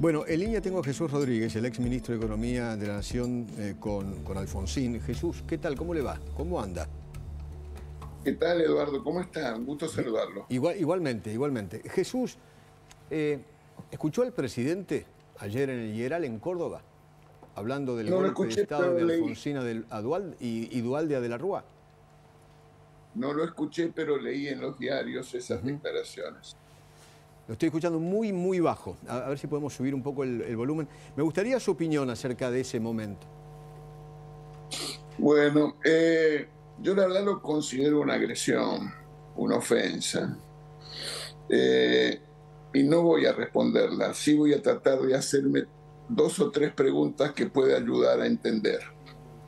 Bueno, en línea tengo a Jesús Rodríguez, el ex ministro de Economía de la Nación, con Alfonsín. Jesús, ¿qué tal? ¿Cómo le va? ¿Cómo anda? ¿Qué tal, Eduardo? ¿Cómo está? Un gusto saludarlo. Igualmente. Jesús, ¿escuchó al presidente ayer en el Hieral, en Córdoba, hablando del No lo golpe de escuché, Estado pero de leí. Alfonsín a Dualde y Dualde a De la Rúa? No lo escuché, pero leí en los diarios esas declaraciones. Lo estoy escuchando muy bajo. A ver si podemos subir un poco el volumen. Me gustaría su opinión acerca de ese momento. Bueno, yo la verdad lo considero una agresión, una ofensa. Y no voy a responderla. Sí voy a tratar de hacerme 2 o 3 preguntas que pueda ayudar a entender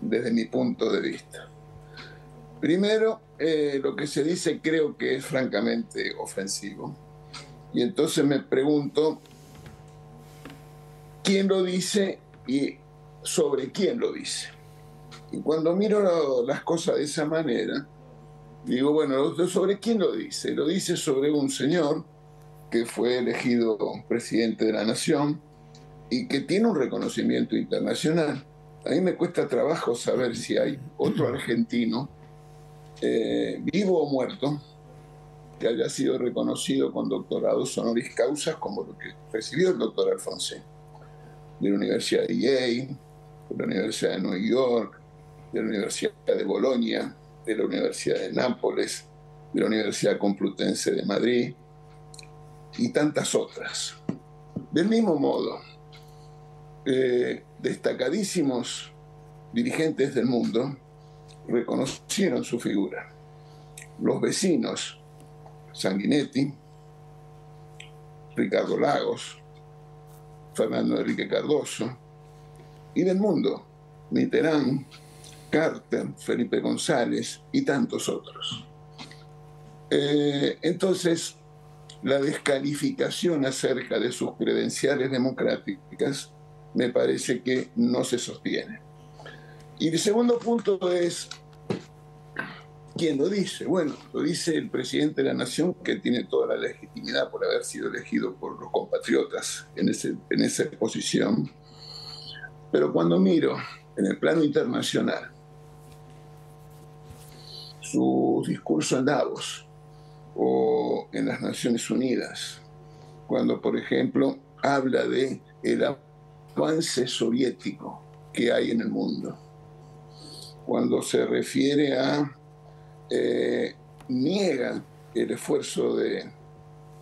desde mi punto de vista. Primero, lo que se dice creo que es francamente ofensivo. Y entonces me pregunto, ¿quién lo dice y sobre quién lo dice? Y cuando miro las cosas de esa manera, digo, bueno, ¿sobre quién lo dice? Lo dice sobre un señor que fue elegido presidente de la nación y que tiene un reconocimiento internacional. A mí me cuesta trabajo saber si hay otro argentino, vivo o muerto, que haya sido reconocido con doctorados honoris causa como lo que recibió el doctor Alfonsín, de la Universidad de Yale, de la Universidad de Nueva York, de la Universidad de Bolonia, de la Universidad de Nápoles, de la Universidad Complutense de Madrid y tantas otras. Del mismo modo, destacadísimos dirigentes del mundo reconocieron su figura. Los vecinos, Sanguinetti, Ricardo Lagos, Fernando Enrique Cardoso, y del mundo, Mitterrand, Carter, Felipe González y tantos otros. Entonces, la descalificación acerca de sus credenciales democráticas me parece que no se sostiene. Y el segundo punto es, ¿quién lo dice? Bueno, lo dice el presidente de la Nación, que tiene toda la legitimidad por haber sido elegido por los compatriotas en esa posición. Pero cuando miro en el plano internacional su discurso en Davos o en las Naciones Unidas, cuando, por ejemplo, habla de el avance soviético que hay en el mundo, cuando se refiere a niega el esfuerzo de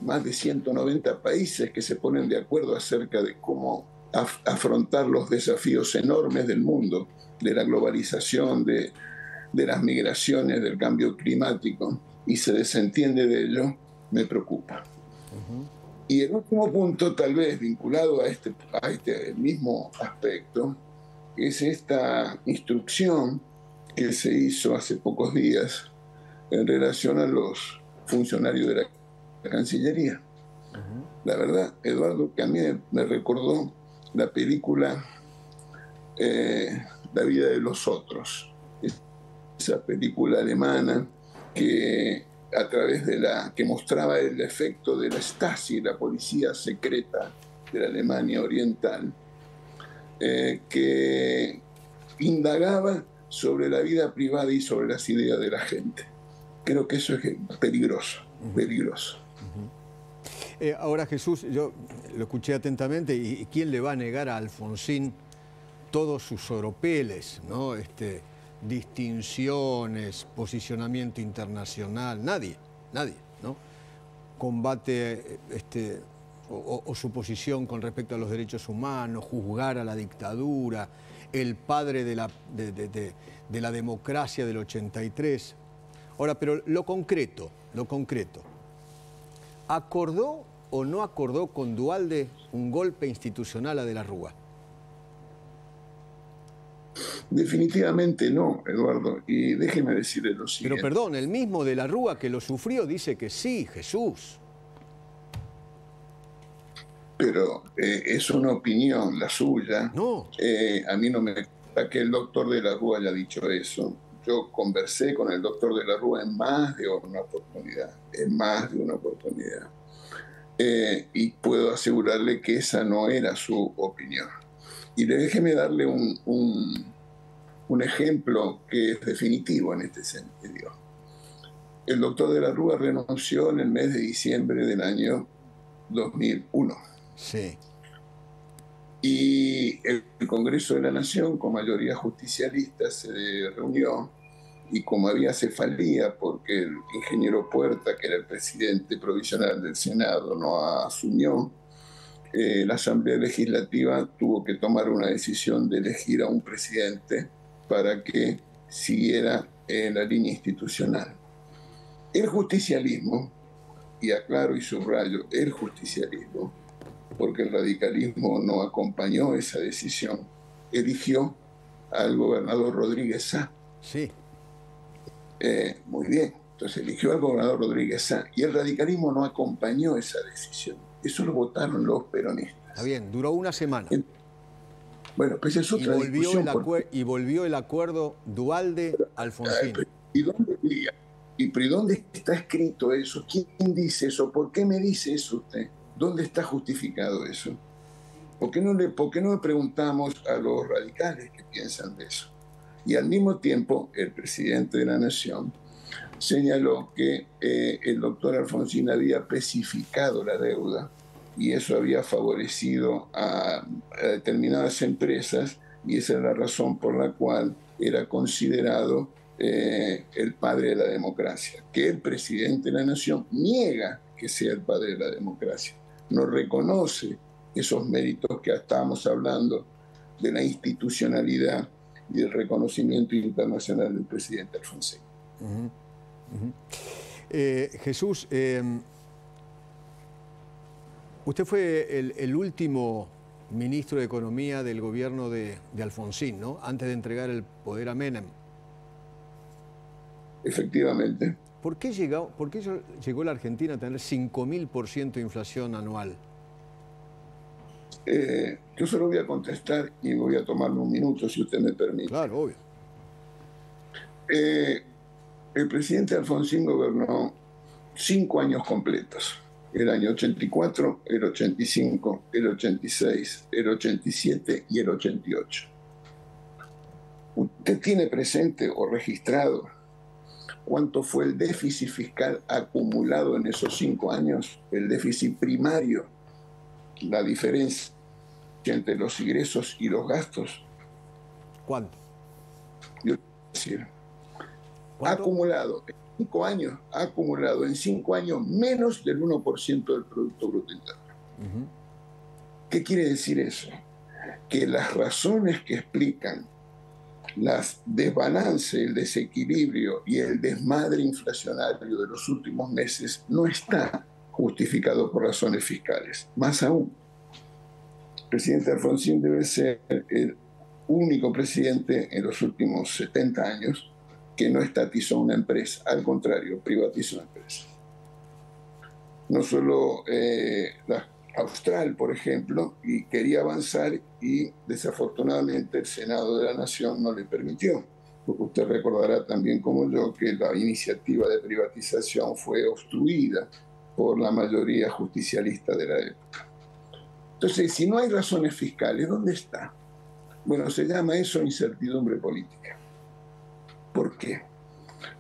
más de 190 países que se ponen de acuerdo acerca de cómo afrontar los desafíos enormes del mundo, de la globalización, de las migraciones, del cambio climático, y se desentiende de ello, me preocupa. Y el último punto, tal vez vinculado a este mismo aspecto, es esta instrucción que se hizo hace pocos días en relación a los funcionarios de la Cancillería. La verdad, Eduardo, que a mí me recordó la película La vida de los otros, esa película alemana que a través que mostraba el efecto de la Stasi, la policía secreta de la Alemania Oriental, que indagaba sobre la vida privada y sobre las ideas de la gente. Creo que eso es peligroso. Ahora, Jesús, yo lo escuché atentamente, y ¿quién le va a negar a Alfonsín todos sus oropeles, ¿no? Distinciones, posicionamiento internacional? Nadie, ¿no? Combate o su posición con respecto a los derechos humanos, juzgar a la dictadura, el padre de la democracia del 83. Ahora, pero lo concreto, ¿acordó o no acordó con Dualde un golpe institucional a De la Rúa? Definitivamente no, Eduardo. Y déjeme decirle lo siguiente. Pero perdón, el mismo De la Rúa que lo sufrió dice que sí, Jesús. Pero es una opinión la suya. No. A mí no me gusta que el doctor De la Rúa haya dicho eso. Yo conversé con el doctor De la Rúa en más de una oportunidad. y puedo asegurarle que esa no era su opinión. Y déjeme darle un ejemplo que es definitivo en este sentido. El doctor de la Rúa renunció en el mes de diciembre del año 2001. Sí. Y el Congreso de la Nación, con mayoría justicialista, se reunió y como había cefalía, porque el ingeniero Puerta, que era el presidente provisional del Senado, no asumió, la Asamblea Legislativa tuvo que tomar una decisión de elegir a un presidente para que siguiera la línea institucional. El justicialismo, y aclaro y subrayo, el justicialismo, porque el radicalismo no acompañó esa decisión, eligió al gobernador Rodríguez Sá. Sí. Muy bien, entonces eligió al gobernador Rodríguez Sá y el radicalismo no acompañó esa decisión. Eso lo votaron los peronistas. Está bien, duró una semana. Bueno, pues es otra discusión. Y volvió el acuerdo Duhalde-Alfonsín. ¿Y dónde está escrito eso? ¿Quién dice eso? ¿Por qué me dice eso usted? ¿Dónde está justificado eso? ¿Por qué no le preguntamos a los radicales qué piensan de eso? Y al mismo tiempo, el presidente de la Nación señaló que el doctor Alfonsín había especificado la deuda y eso había favorecido a determinadas empresas y esa es la razón por la cual era considerado el padre de la democracia. Que el presidente de la Nación niega que sea el padre de la democracia, no reconoce esos méritos que estábamos hablando de la institucionalidad y el reconocimiento internacional del presidente Alfonsín. Jesús, usted fue el último ministro de Economía del gobierno de Alfonsín, ¿no? Antes de entregar el poder a Menem. Efectivamente. ¿Por qué llegó la Argentina a tener 5.000% de inflación anual? Yo se lo voy a contestar y voy a tomarme un minuto, si usted me permite. Claro, obvio. El presidente Alfonsín gobernó 5 años completos. El año 84, el 85, el 86, el 87 y el 88. ¿Usted tiene presente o registrado cuánto fue el déficit fiscal acumulado en esos 5 años? El déficit primario, la diferencia entre los ingresos y los gastos. ¿Cuánto? Yo quiero decir, ¿cuánto? Ha acumulado en 5 años menos del 1% del Producto Bruto Interno. ¿Qué quiere decir eso? Que las razones que explican las desbalances, el desequilibrio y el desmadre inflacionario de los últimos meses no está justificado por razones fiscales. Más aún, el presidente Alfonsín debe ser el único presidente en los últimos 70 años que no estatizó una empresa, al contrario, privatizó una empresa. No solo la Austral, por ejemplo, y quería avanzar y desafortunadamente el Senado de la Nación no le permitió. Porque usted recordará también como yo que la iniciativa de privatización fue obstruida por la mayoría justicialista de la época. Entonces, si no hay razones fiscales, ¿dónde está? Bueno, se llama eso incertidumbre política. ¿Por qué?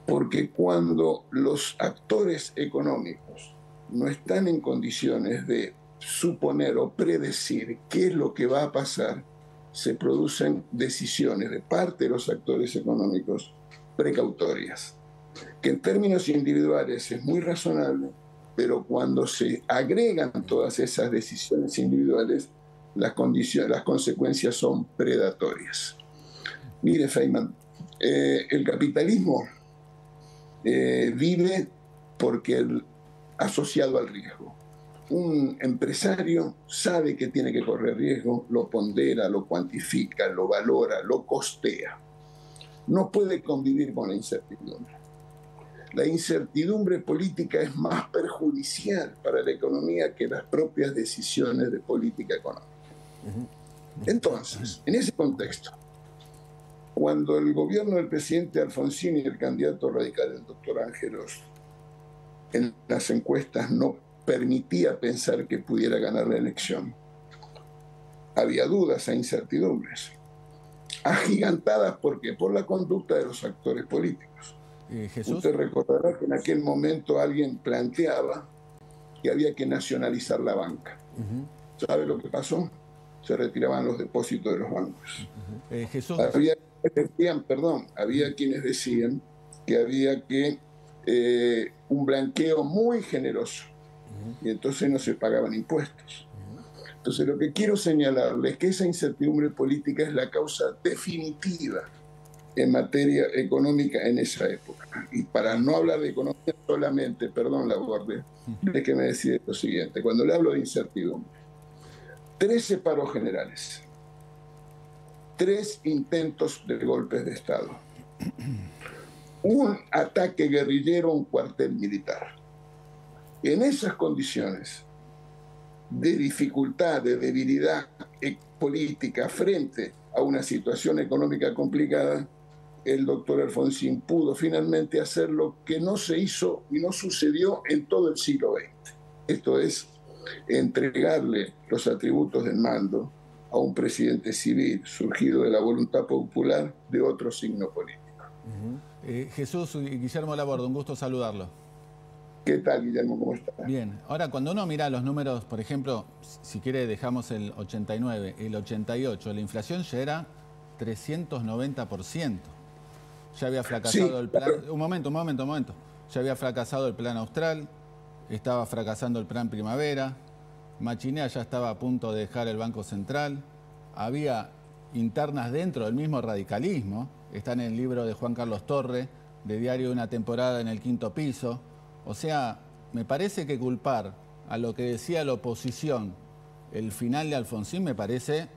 Porque cuando los actores económicos no están en condiciones de suponer o predecir qué es lo que va a pasar, se producen decisiones de parte de los actores económicos precautorias, que en términos individuales es muy razonable, pero cuando se agregan todas esas decisiones individuales, las consecuencias son predatorias. Mire, Feynman, el capitalismo vive porque asociado al riesgo. Un empresario sabe que tiene que correr riesgo, lo pondera, lo cuantifica, lo valora, lo costea. No puede convivir con la incertidumbre. La incertidumbre política es más perjudicial para la economía que las propias decisiones de política económica. Entonces, en ese contexto, cuando el gobierno del presidente Alfonsín y el candidato radical, el doctor Ángelos, en las encuestas no permitía pensar que pudiera ganar la elección. Había dudas e incertidumbres, agigantadas porque por la conducta de los actores políticos. Jesús. Usted recordará que en aquel momento alguien planteaba que había que nacionalizar la banca. ¿Sabe lo que pasó? Se retiraban los depósitos de los bancos. Jesús. Había quienes decían que había que un blanqueo muy generoso y entonces no se pagaban impuestos. Entonces lo que quiero señalarles es que esa incertidumbre política es la causa definitiva en materia económica en esa época. Y para no hablar de economía solamente, perdón, Laborde, déjeme decir lo siguiente. Cuando le hablo de incertidumbre, 13 paros generales, 3 intentos de golpes de Estado, un ataque guerrillero a un cuartel militar. En esas condiciones de dificultad, de debilidad política frente a una situación económica complicada, el doctor Alfonsín pudo finalmente hacer lo que no se hizo y no sucedió en todo el siglo XX. Esto es, entregarle los atributos del mando a un presidente civil surgido de la voluntad popular de otro signo político. Jesús, Guillermo Laborde, un gusto saludarlo. ¿Qué tal, Guillermo? ¿Cómo estás? Bien. Ahora, cuando uno mira los números, por ejemplo, si quiere dejamos el 89, el 88, la inflación ya era 390%. Ya había fracasado el plan... Un momento. Ya había fracasado el plan austral, estaba fracasando el plan primavera, Machinea ya estaba a punto de dejar el Banco Central, había internas dentro del mismo radicalismo, está en el libro de Juan Carlos Torre, de Diario de una temporada en el 5º piso. O sea, me parece que culpar a lo que decía la oposición el final de Alfonsín me parece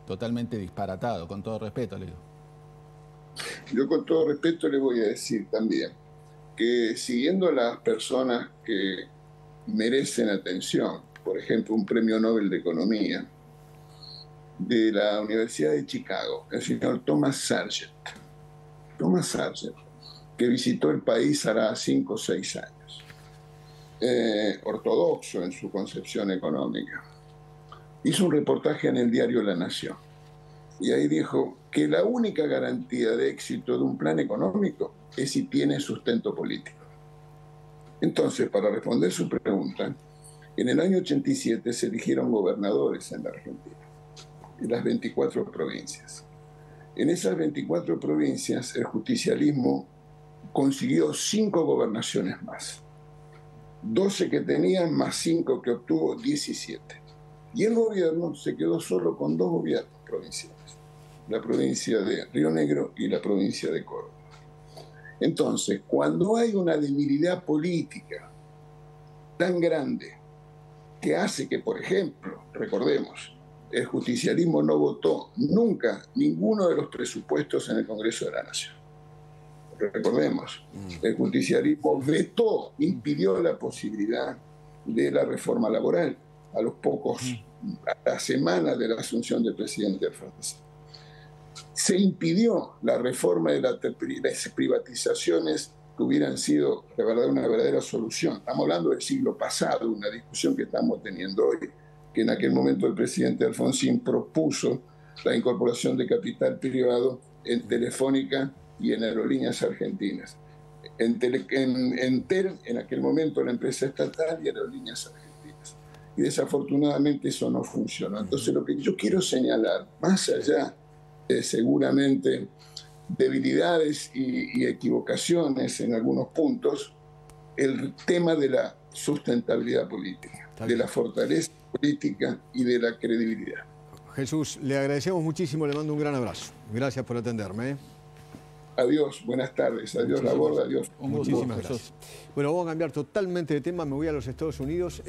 totalmente disparatado, con todo respeto, le digo. Yo con todo respeto le voy a decir también que siguiendo a las personas que merecen atención, por ejemplo, un premio Nobel de Economía de la Universidad de Chicago, el señor Thomas Sargent, que visitó el país hará 5 o 6 años, ortodoxo en su concepción económica, hizo un reportaje en el diario La Nación y ahí dijo que la única garantía de éxito de un plan económico es si tiene sustento político. Entonces, para responder su pregunta, en el año 87 se eligieron gobernadores en la Argentina, en las 24 provincias. En esas 24 provincias el justicialismo consiguió 5 gobernaciones más. 12 que tenían más 5 que obtuvo, 17. Y el gobierno se quedó solo con 2 gobiernos provinciales, la provincia de Río Negro y la provincia de Córdoba. Entonces, cuando hay una debilidad política tan grande que hace que, por ejemplo, recordemos, el justicialismo no votó nunca ninguno de los presupuestos en el Congreso de la Nación. Recordemos, el justicialismo vetó, impidió la posibilidad de la reforma laboral a la semana de la asunción del presidente Alfonsín. Se impidió la reforma de las privatizaciones que hubieran sido, de verdad, una verdadera solución. Estamos hablando del siglo pasado, una discusión que estamos teniendo hoy, que en aquel momento el presidente Alfonsín propuso la incorporación de capital privado en Telefónica y en Aerolíneas Argentinas. En TER, en aquel momento la empresa estatal, y Aerolíneas Argentinas. Y desafortunadamente eso no funcionó. Entonces lo que yo quiero señalar, más allá de seguramente debilidades y equivocaciones en algunos puntos, el tema de la sustentabilidad política, de la fortaleza política y de la credibilidad. Jesús, le agradecemos muchísimo, le mando un gran abrazo. Gracias por atenderme. Adiós, buenas tardes. Adiós, Laborde, adiós. Muchísimas gracias. Bueno, vamos a cambiar totalmente de tema, me voy a los Estados Unidos.